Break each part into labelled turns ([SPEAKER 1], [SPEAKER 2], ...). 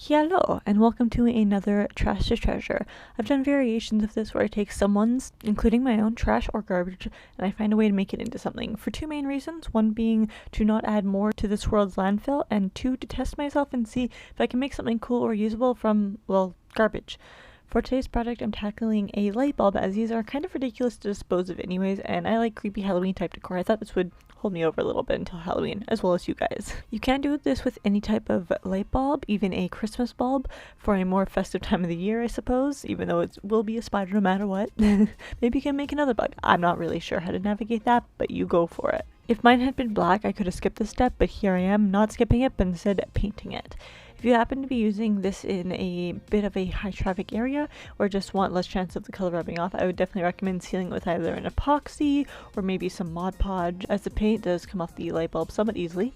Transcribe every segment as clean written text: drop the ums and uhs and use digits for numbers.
[SPEAKER 1] Hello, and welcome to another Trash to Treasure. I've done variations of this where I take someone's, including my own, trash or garbage, and I find a way to make it into something for two main reasons. One being to not add more to this world's landfill, and two, to test myself and see if I can make something cool or usable from, well, garbage. For today's project, I'm tackling a light bulb, as these are kind of ridiculous to dispose of anyways, and I like creepy Halloween type decor. I thought this would hold me over a little bit until Halloween, as well as you guys. You can do this with any type of light bulb, even a Christmas bulb, for a more festive time of the year, I suppose, even though it will be a spider no matter what. Maybe you can make another bug. I'm not really sure how to navigate that, but you go for it. If mine had been black, I could have skipped this step, but here I am, not skipping it, but instead painting it. If you happen to be using this in a bit of a high traffic area or just want less chance of the color rubbing off, I would definitely recommend sealing it with either an epoxy or maybe some Mod Podge, as the paint does come off the light bulb somewhat easily,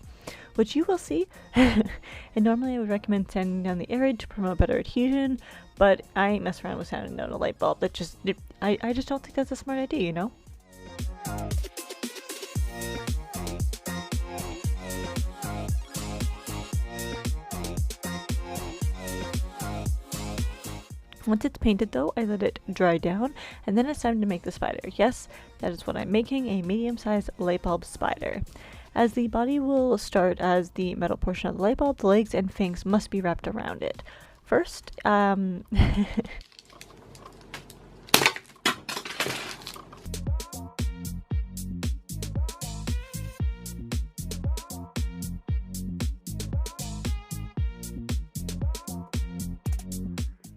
[SPEAKER 1] which you will see. And normally I would recommend sanding down the area to promote better adhesion, but I ain't messing around with sanding down a light bulb. I just don't think that's a smart idea, you know? Once it's painted though, I let it dry down, and then it's time to make the spider. Yes, that is what I'm making, a medium-sized light bulb spider. As the body will start as the metal portion of the light bulb, the legs and fangs must be wrapped around it. First,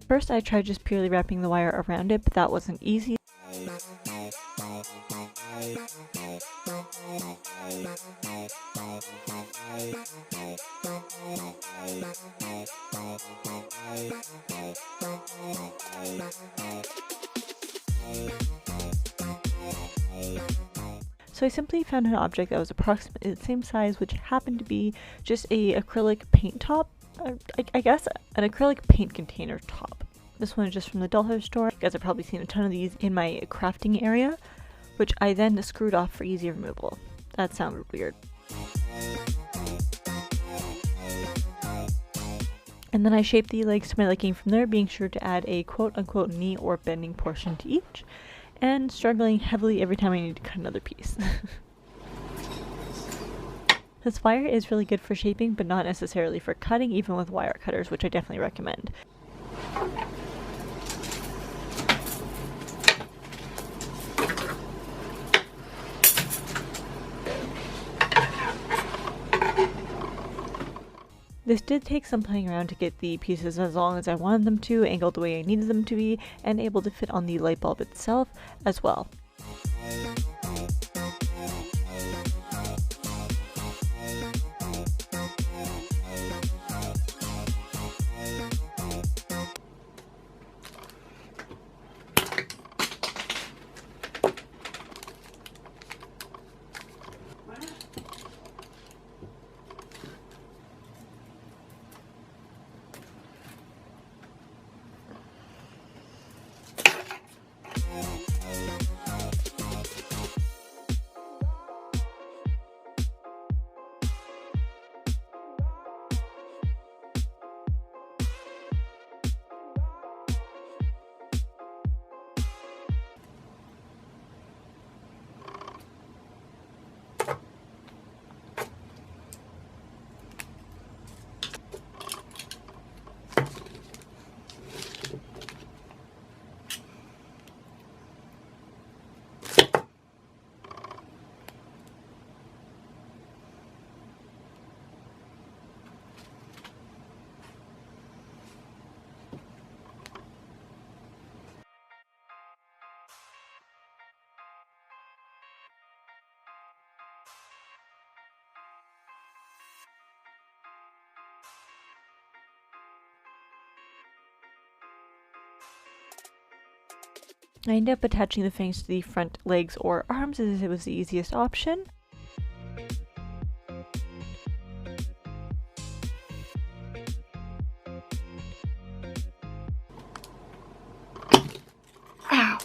[SPEAKER 1] First, I tried just purely wrapping the wire around it, but that wasn't easy. So I simply found an object that was approximately the same size, which happened to be just a acrylic paint top. I guess an acrylic paint container top. This one is just from the dollar store. You guys have probably seen a ton of these in my crafting area, which I then screwed off for easy removal. That sounded weird. And then I shaped the legs to my liking from there, being sure to add a quote-unquote knee or bending portion to each, and struggling heavily every time I need to cut another piece. This wire is really good for shaping, but not necessarily for cutting, even with wire cutters, which I definitely recommend. This did take some playing around to get the pieces as long as I wanted them to, angled the way I needed them to be, and able to fit on the light bulb itself as well. I ended up attaching the fangs to the front legs or arms as it was the easiest option. Ow!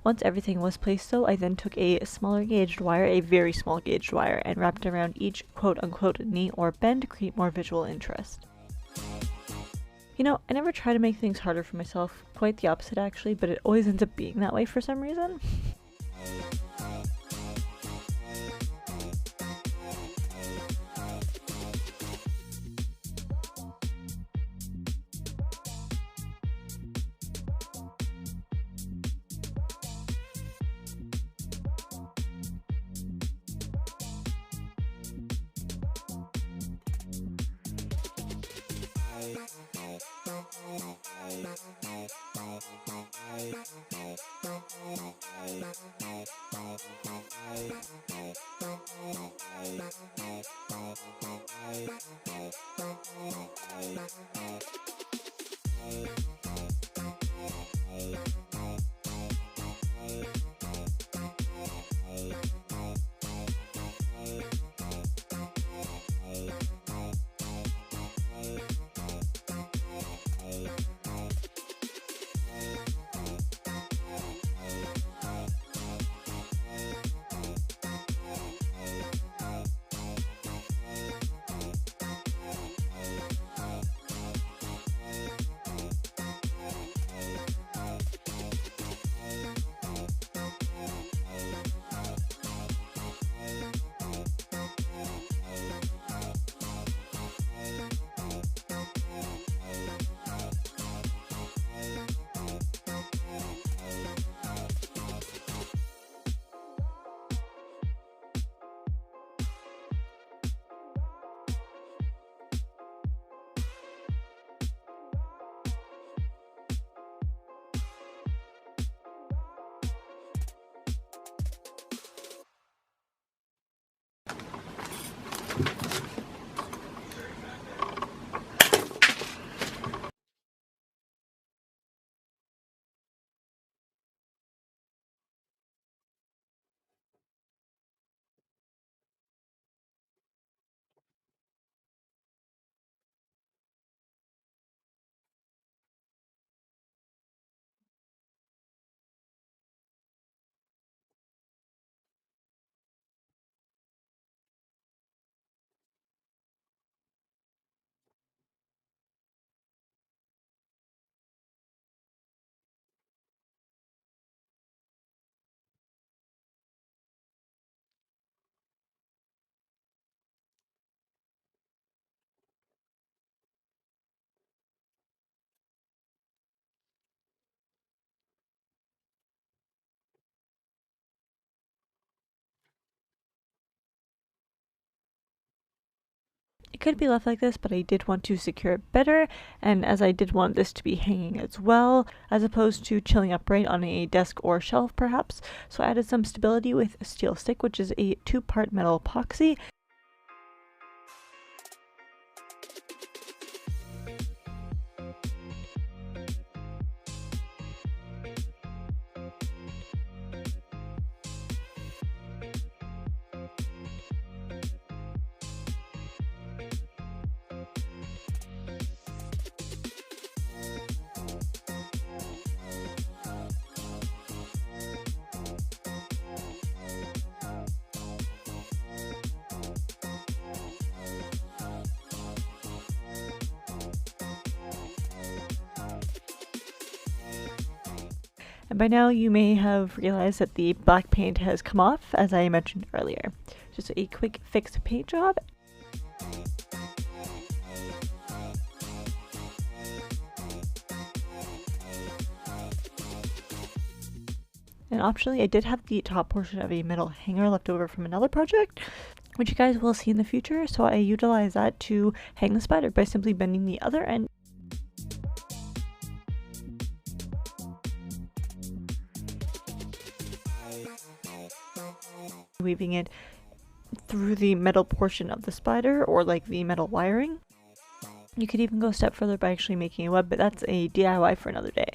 [SPEAKER 1] Once everything was placed though, I then took a smaller gauged wire, a very small gauged wire, and wrapped it around each quote-unquote knee or bend to create more visual interest. You know, I never try to make things harder for myself, quite the opposite actually, but it always ends up being that way for some reason. It could be left like this, but I did want to secure it better, and as I did want this to be hanging as well, as opposed to chilling upright on a desk or shelf perhaps, so I added some stability with steel stick, which is a 2-part metal epoxy. And by now you may have realized that the black paint has come off, as I mentioned earlier. Just a quick fix paint job. And optionally, I did have the top portion of a metal hanger left over from another project, which you guys will see in the future, so I utilize that to hang the spider by simply bending the other end. Weaving it through the metal portion of the spider, or like the metal wiring. You could even go a step further by actually making a web, but that's a DIY for another day.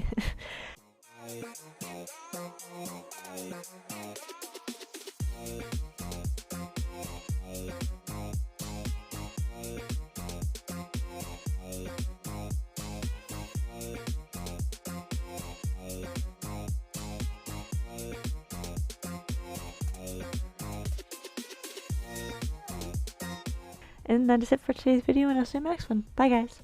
[SPEAKER 1] And that is it for today's video, and I'll see you in the next one. Bye guys!